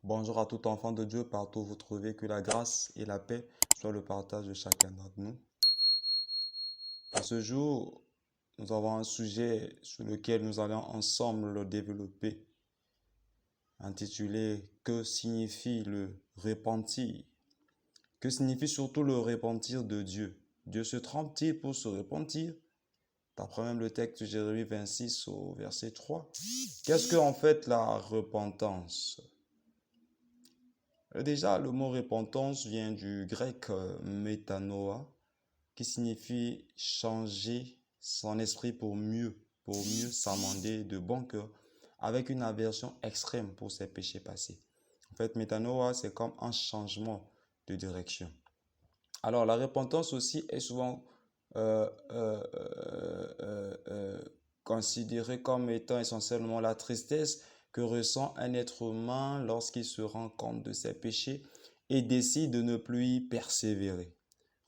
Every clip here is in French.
Bonjour à tout enfant de Dieu, partout où vous trouvez, que la grâce et la paix soient le partage de chacun d'entre nous. À ce jour, nous avons un sujet sur lequel nous allons ensemble le développer, intitulé Que signifie le repentir? Que signifie surtout le repentir de Dieu? Dieu se trompe-t-il pour se repentir? D'après même le texte de Jérémie 26 au verset 3. Qu'est-ce que en fait la repentance? Déjà, le mot repentance vient du grec métanoia, qui signifie changer son esprit pour mieux s'amender de bon cœur, avec une aversion extrême pour ses péchés passés. En fait, métanoia, c'est comme un changement de direction. Alors, la repentance aussi est souvent euh, euh, considérée comme étant essentiellement la tristesse que ressent un être humain lorsqu'il se rend compte de ses péchés et décide de ne plus y persévérer.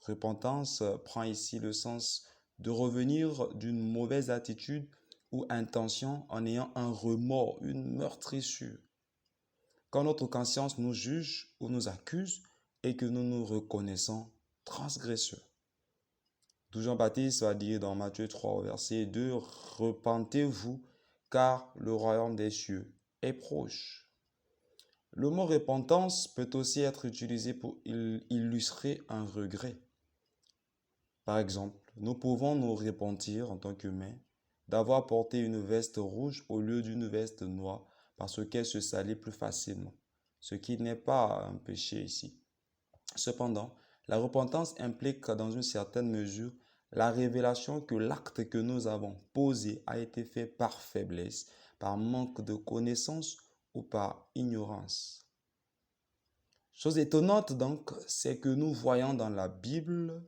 Repentance prend ici le sens de revenir d'une mauvaise attitude ou intention en ayant un remords, une meurtrissure. Quand notre conscience nous juge ou nous accuse et que nous nous reconnaissons transgresseurs. D'où Jean-Baptiste va dire dans Matthieu 3 au verset 2, repentez-vous car le royaume des cieux est proche. Le mot repentance peut aussi être utilisé pour illustrer un regret. Par exemple, nous pouvons nous repentir en tant qu'humains d'avoir porté une veste rouge au lieu d'une veste noire parce qu'elle se salit plus facilement, ce qui n'est pas un péché ici. Cependant, la repentance implique dans une certaine mesure la révélation que l'acte que nous avons posé a été fait par faiblesse, par manque de connaissance ou par ignorance. Chose étonnante donc, c'est que nous voyons dans la Bible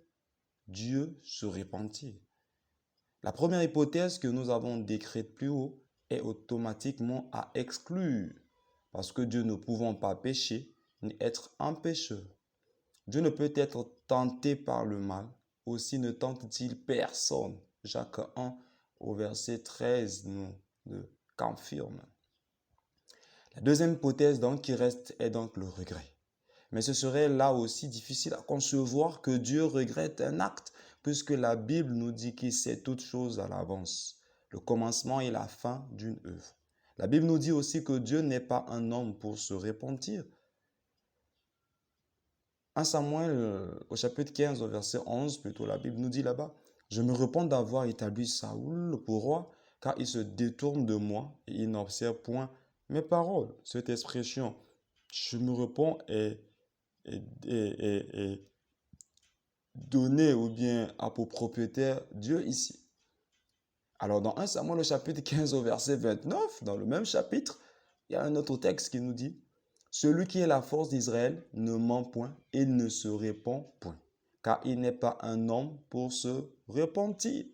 Dieu se repentir. La première hypothèse que nous avons décrite plus haut est automatiquement à exclure, parce que Dieu ne pouvant pas pécher ni être un pécheur. Dieu ne peut être tenté par le mal, aussi ne tente-t-il personne. Jacques 1 au verset 13 nous le confirme. La deuxième hypothèse donc qui reste est donc le regret. Mais ce serait là aussi difficile à concevoir que Dieu regrette un acte, puisque la Bible nous dit qu'il sait toutes choses à l'avance, le commencement et la fin d'une œuvre. La Bible nous dit aussi que Dieu n'est pas un homme pour se repentir. 1 Samuel au chapitre 15 au verset 11, plutôt la Bible nous dit là-bas, « Je me repens d'avoir établi Saoul pour roi, car il se détourne de moi et il n'observe point mes paroles. » Cette expression, « je me repens » est donné ou bien à pour propriétaire Dieu ici. Alors dans 1 Samuel au chapitre 15 au verset 29, dans le même chapitre, il y a un autre texte qui nous dit « Celui qui est la force d'Israël ne ment point et ne se répand point, car il n'est pas un homme pour se repentir. »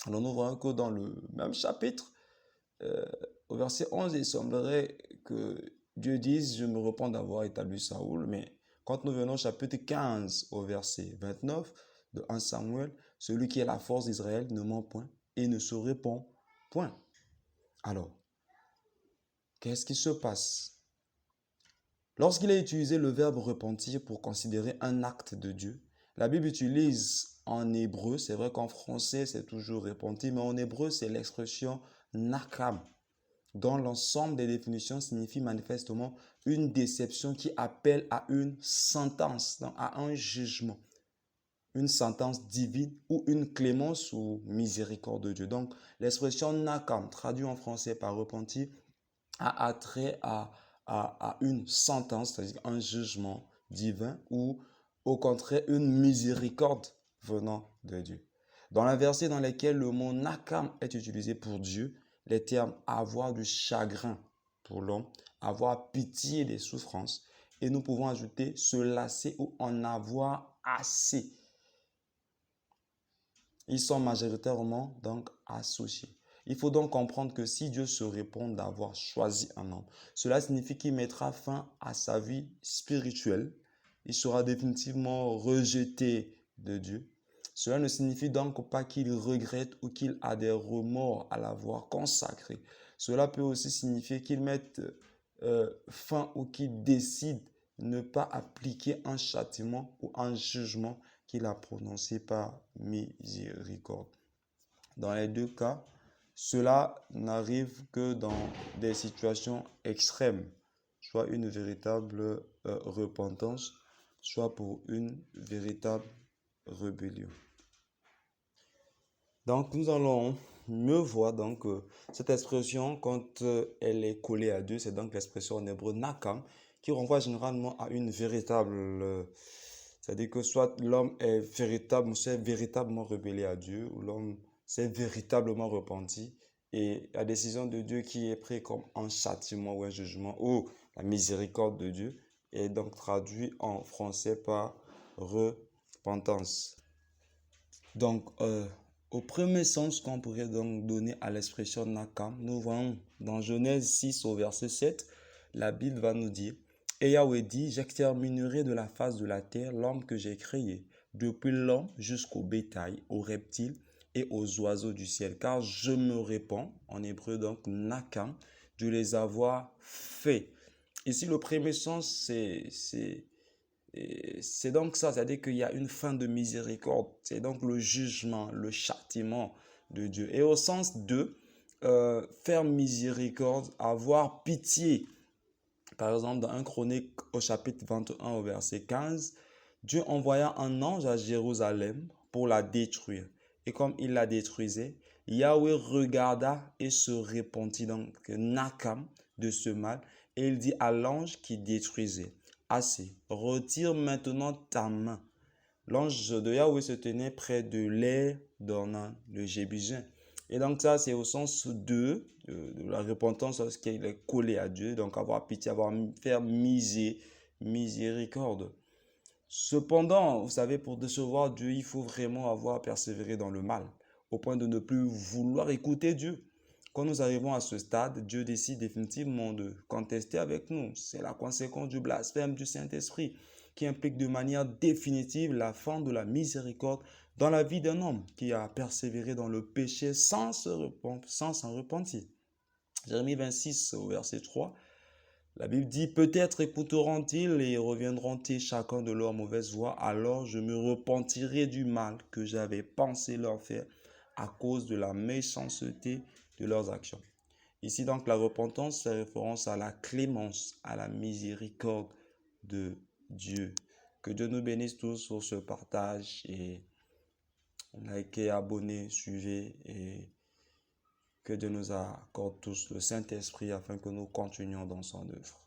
Alors nous voyons que dans le même chapitre, au verset 11, il semblerait que Dieu dise « Je me repens d'avoir établi Saoul », mais quand nous venons au chapitre 15 au verset 29 de 1 Samuel, celui qui est la force d'Israël ne ment point et ne se répand point. Alors, qu'est-ce qui se passe? Lorsqu'il a utilisé le verbe repentir pour considérer un acte de Dieu, la Bible utilise en hébreu, c'est vrai qu'en français c'est toujours repentir, mais en hébreu c'est l'expression nakam, dont l'ensemble des définitions signifie manifestement une déception qui appelle à une sentence, à un jugement, une sentence divine ou une clémence ou miséricorde de Dieu. Donc, l'expression nakam, traduit en français par repentir, a attrait à une sentence, c'est-à-dire un jugement divin ou au contraire une miséricorde venant de Dieu. Dans la verset dans lequel le mot nakam est utilisé pour Dieu, les termes avoir du chagrin pour l'homme, avoir pitié des souffrances, et nous pouvons ajouter se lasser ou en avoir assez. Ils sont majoritairement donc associés. Il faut donc comprendre que si Dieu se répond d'avoir choisi un homme, cela signifie qu'il mettra fin à sa vie spirituelle. Il sera définitivement rejeté de Dieu. Cela ne signifie donc pas qu'il regrette ou qu'il a des remords à l'avoir consacré. Cela peut aussi signifier qu'il mette fin ou qui décide de ne pas appliquer un châtiment ou un jugement qu'il a prononcé par miséricorde. Dans les deux cas, cela n'arrive que dans des situations extrêmes, soit une véritable repentance, soit pour une véritable rébellion. Donc, nous allons mieux voir donc, cette expression quand elle est collée à Dieu, c'est donc l'expression en hébreu nakam, qui renvoie généralement à une véritable... c'est-à-dire que soit l'homme est véritablement rebellé à Dieu, ou l'homme s'est véritablement repenti, et la décision de Dieu qui est prise comme un châtiment ou un jugement, ou la miséricorde de Dieu, est donc traduit en français par repentance. Donc, au premier sens qu'on pourrait donc donner à l'expression nakam, nous voyons dans Genèse 6 au verset 7, la Bible va nous dire: Et Yahweh dit, j'exterminerai de la face de la terre l'homme que j'ai créé, depuis l'homme jusqu'au bétail, aux reptiles et aux oiseaux du ciel, car je me répands, en hébreu donc nakam, de les avoir faits. Ici, le premier sens, c'est donc ça, c'est-à-dire qu'il y a une fin de miséricorde. C'est donc le jugement, le châtiment de Dieu. Et au sens de faire miséricorde, avoir pitié. Par exemple, dans 1 Chronique au chapitre 21 au verset 15, Dieu envoya un ange à Jérusalem pour la détruire. Et comme il la détruisait, Yahweh regarda et se repentit, donc nakam, de ce mal. Et il dit à l'ange qui détruisait: Assez, retire maintenant ta main. L'ange de Yahweh se tenait près de l'air d'Ornan, le Jébusien. Et donc ça, c'est au sens de la repentance lorsqu'il est collé à Dieu, donc avoir pitié, faire miséricorde. Cependant, vous savez, pour décevoir Dieu, il faut vraiment avoir persévéré dans le mal, au point de ne plus vouloir écouter Dieu. Quand nous arrivons à ce stade, Dieu décide définitivement de contester avec nous. C'est la conséquence du blasphème du Saint-Esprit qui implique de manière définitive la fin de la miséricorde dans la vie d'un homme qui a persévéré dans le péché sans s'en repentir. Jérémie 26 au verset 3, la Bible dit: peut-être écouteront-ils et reviendront-ils chacun de leur mauvaise voie, alors je me repentirai du mal que j'avais pensé leur faire à cause de la méchanceté de leurs actions. Ici donc la repentance fait référence à la clémence, à la miséricorde de Dieu. Que Dieu nous bénisse tous sur ce partage, et likez, abonnez, suivez, et que Dieu nous accorde tous le Saint-Esprit afin que nous continuions dans son œuvre.